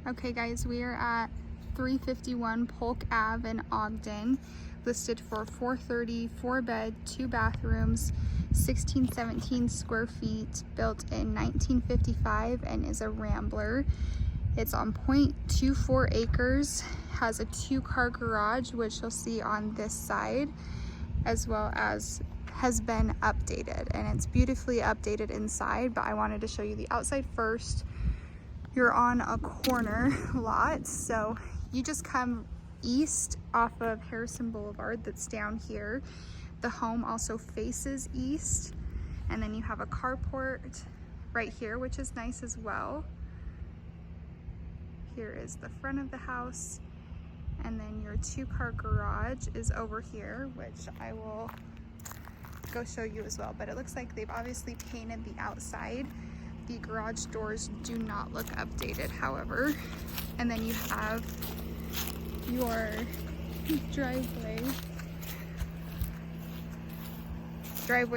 Okay guys, we are at 351 Polk Ave in Ogden, listed for $430, 4-bed, 2 bathrooms, 1617 square feet, built in 1955 and is a Rambler. It's on 0.24 acres, has a 2-car garage, which you'll see on this side, as well as has been updated, and it's beautifully updated inside, but I wanted to show you the outside first. You're on a corner lot, so you just come east off of Harrison Boulevard that's down here. The home also faces east, and then you have a carport right here, which is nice as well. Here is the front of the house, and then your 2-car garage is over here, which I will go show you as well. But it looks like they've obviously painted the outside. The garage doors do not look updated, however. And then you have your driveway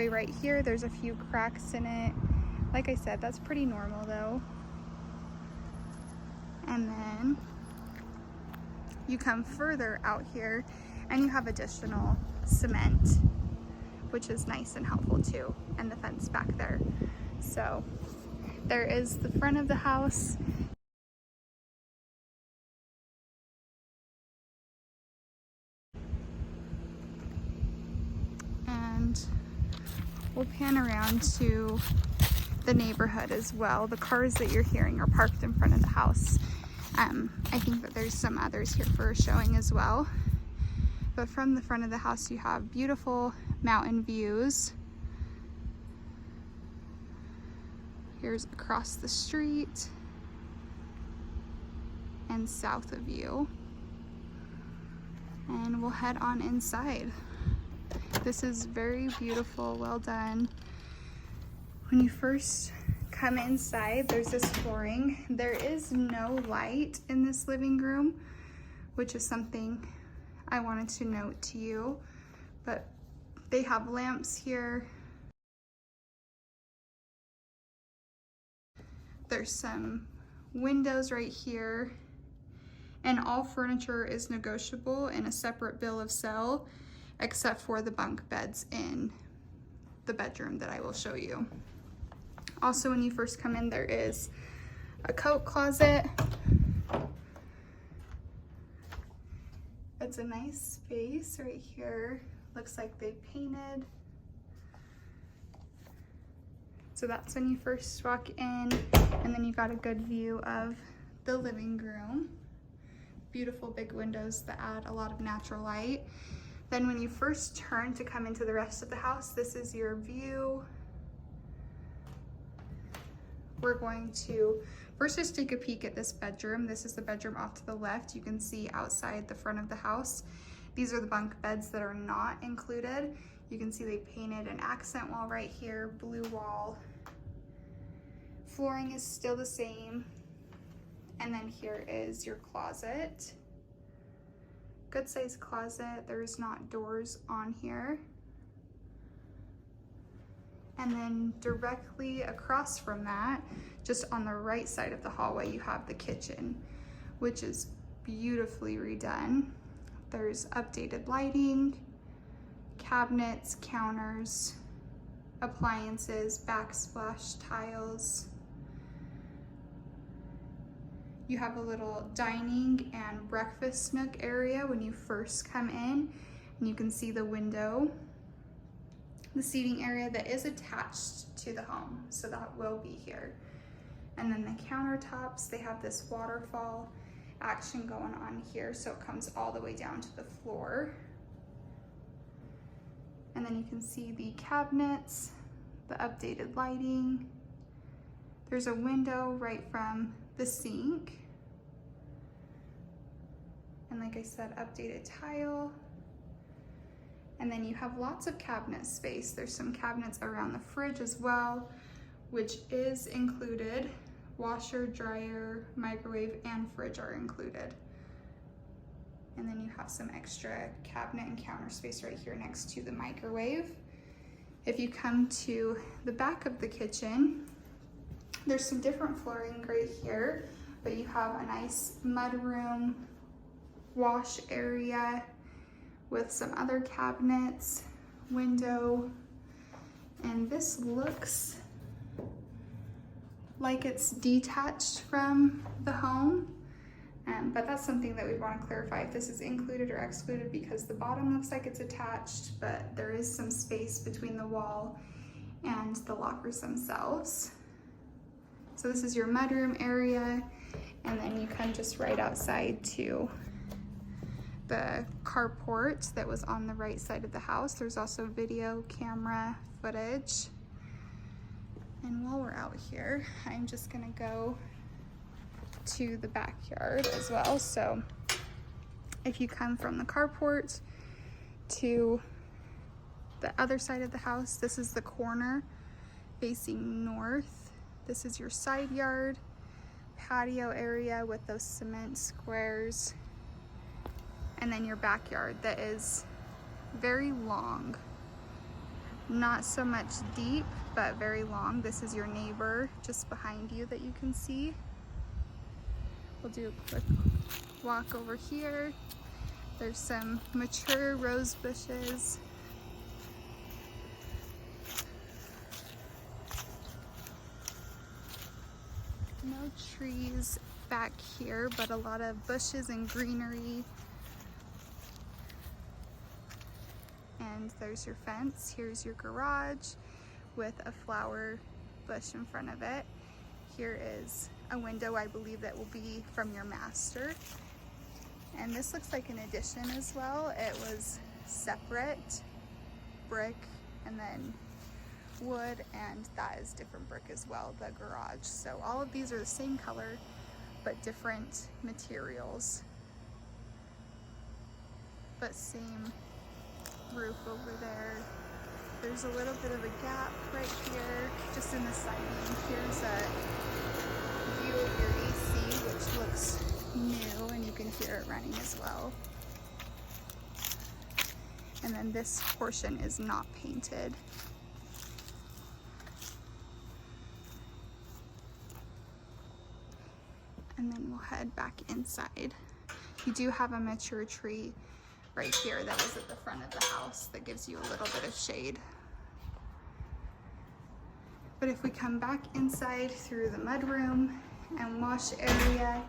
right here. There's a few cracks in it. Like I said, that's pretty normal though. And then you come further out here and you have additional cement, which is nice and helpful too, and the fence back there. So there is the front of the house. And we'll pan around to the neighborhood as well. The cars that you're hearing are parked in front of the house. I think that there's some others here for a showing as well. But from the front of the house, you have beautiful mountain views. Here's across the street and south of you. And we'll head on inside. This is very beautiful, well done. When you first come inside, there's this flooring. There is no light in this living room, which is something I wanted to note to you, but they have lamps here. There's some windows right here, and all furniture is negotiable in a separate bill of sale, except for the bunk beds in the bedroom that I will show you. Also, when you first come in, there is a coat closet. It's a nice space right here. Looks like they painted. So that's when you first walk in, and then you've got a good view of the living room. Beautiful big windows that add a lot of natural light. Then when you first turn to come into the rest of the house, this is your view. We're going to first just take a peek at this bedroom. This is the bedroom off to the left. You can see outside the front of the house. These are the bunk beds that are not included. You can see they painted an accent wall right here, blue wall. Flooring is still the same. And then here is your closet. Good sized closet. There's not doors on here. And then directly across from that, just on the right side of the hallway, you have the kitchen, which is beautifully redone. There's updated lighting, cabinets, counters, appliances, backsplash tiles. You have a little dining and breakfast nook area when you first come in, and you can see the window. The seating area that is attached to the home, so that will be here. And then the countertops, they have this waterfall action going on here, so it comes all the way down to the floor. And then you can see the cabinets, the updated lighting. There's a window right from the sink. And like I said, updated tile. And then you have lots of cabinet space. There's some cabinets around the fridge as well, which is included. Washer, dryer, microwave, and fridge are included. And then you have some extra cabinet and counter space right here next to the microwave. If you come to the back of the kitchen, there's some different flooring right here, but you have a nice mudroom, wash area with some other cabinets, window, and this looks like it's detached from the home, but that's something that we want to clarify if this is included or excluded, because the bottom looks like it's attached, but there is some space between the wall and the lockers themselves. So this is your mudroom area, and then you come just right outside to the carport that was on the right side of the house. There's also video camera footage. And while we're out here, I'm just gonna go to the backyard as well. So if you come from the carport to the other side of the house, this is the corner facing north. This is your side yard, patio area with those cement squares, and then your backyard that is very long. Not so much deep, but very long. This is your neighbor just behind you that you can see. We'll do a quick walk over here. There's some mature rose bushes. No trees back here, but a lot of bushes and greenery. And there's your fence. Here's your garage with a flower bush in front of it. Here is a window, I believe that will be from your master. And this looks like an addition as well. It was separate brick and then wood, and that is different brick as well, the garage. So all of these are the same color, but different materials. But same roof over there. There's a little bit of a gap right here, just in the siding. Here's a view of your AC, which looks new, and you can hear it running as well. And then this portion is not painted. And then we'll head back inside. You do have a mature tree right here that was at the front of the house that gives you a little bit of shade. But if we come back inside through the mudroom and wash area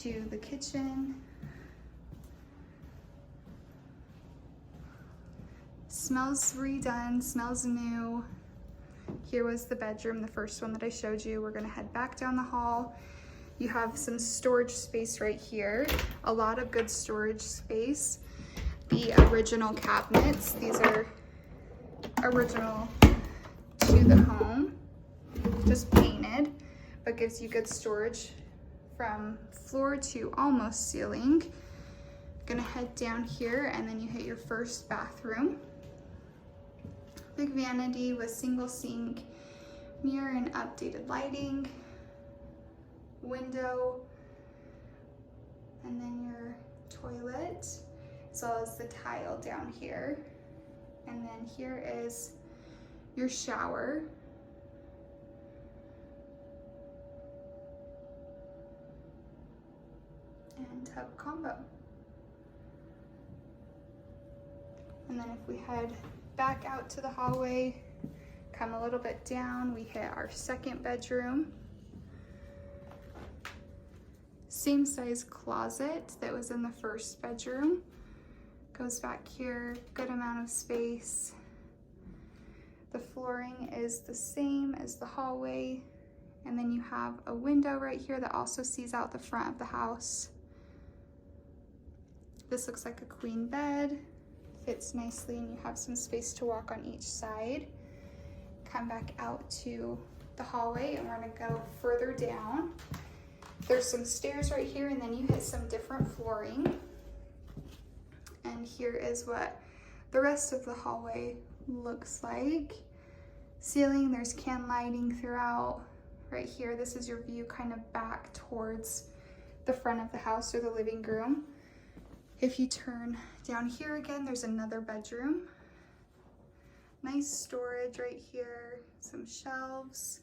to the kitchen, smells redone, smells new. Here was the bedroom, the first one that I showed you. We're gonna head back down the hall. You have some storage space right here, a lot of good storage space. The original cabinets, these are original to the home, just painted, but gives you good storage from floor to almost ceiling. Gonna head down here and then you hit your first bathroom. Big vanity with single sink, mirror and updated lighting, window, and then your toilet, as well as the tile down here. And then here is your shower. And tub combo. And then if we head back out to the hallway, come a little bit down, we hit our second bedroom. Same size closet that was in the first bedroom. Goes back here, good amount of space. The flooring is the same as the hallway. And then you have a window right here that also sees out the front of the house. This looks like a queen bed. Fits nicely, and you have some space to walk on each side. Come back out to the hallway, and we're gonna go further down. There's some stairs right here, and then you hit some different flooring. And here is what the rest of the hallway looks like. Ceiling, there's can lighting throughout. Right here, this is your view kind of back towards the front of the house or the living room. If you turn down here again, there's another bedroom. Nice storage right here, some shelves.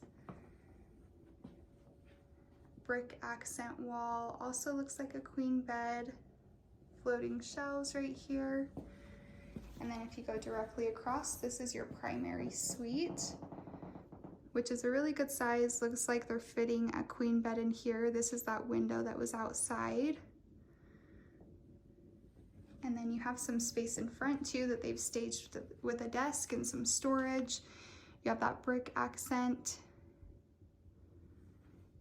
brick accent wall. Also looks like a queen bed. Floating shelves right here. And then if you go directly across, this is your primary suite, which is a really good size. Looks like they're fitting a queen bed in here. This is that window that was outside. And then you have some space in front too that they've staged with a desk and some storage. You have that brick accent.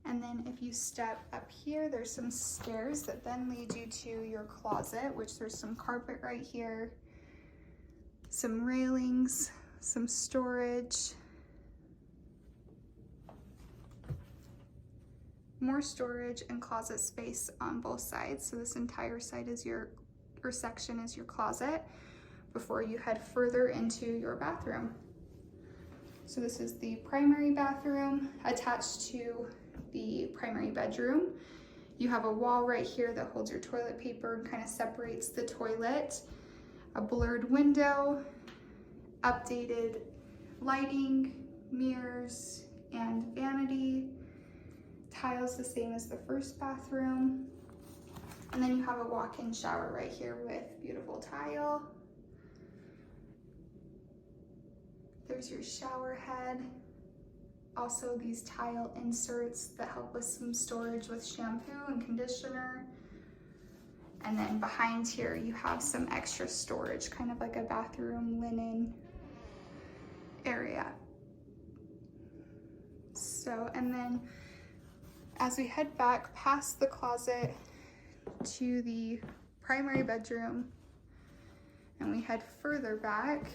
And then if you step up here, there's some stairs that then lead you to your closet, which there's some carpet right here, some railings, some storage, more storage and closet space on both sides. So this entire side is section is your closet before you head further into your bathroom. So this is the primary bathroom attached to the primary bedroom. You have a wall right here that holds your toilet paper and kind of separates the toilet. A blurred window, updated lighting, mirrors, and vanity. Tiles the same as the first bathroom. And then you have a walk-in shower right here with beautiful tile. There's your shower head. Also these tile inserts that help with some storage with shampoo and conditioner. And then behind here you have some extra storage, kind of like a bathroom linen area. So, and then as we head back past the closet to the primary bedroom and we head further back,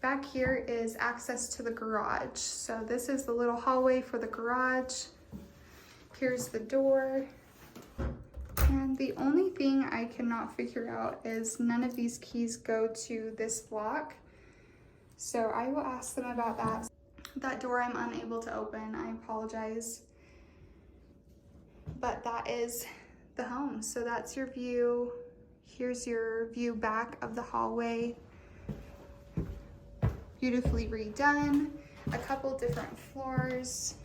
back here is access to the garage. So this is the little hallway for the garage. Here's the door. And the only thing I cannot figure out is none of these keys go to this lock. So I will ask them about that. That door I'm unable to open, I apologize. But that is the home. So that's your view. Here's your view back of the hallway. Beautifully redone, a couple different floors,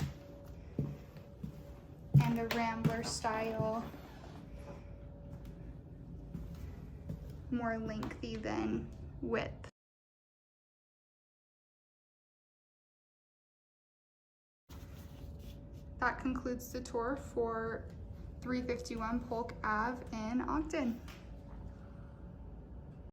and a Rambler style, more lengthy than width. That concludes the tour for 351 Polk Ave in Ogden.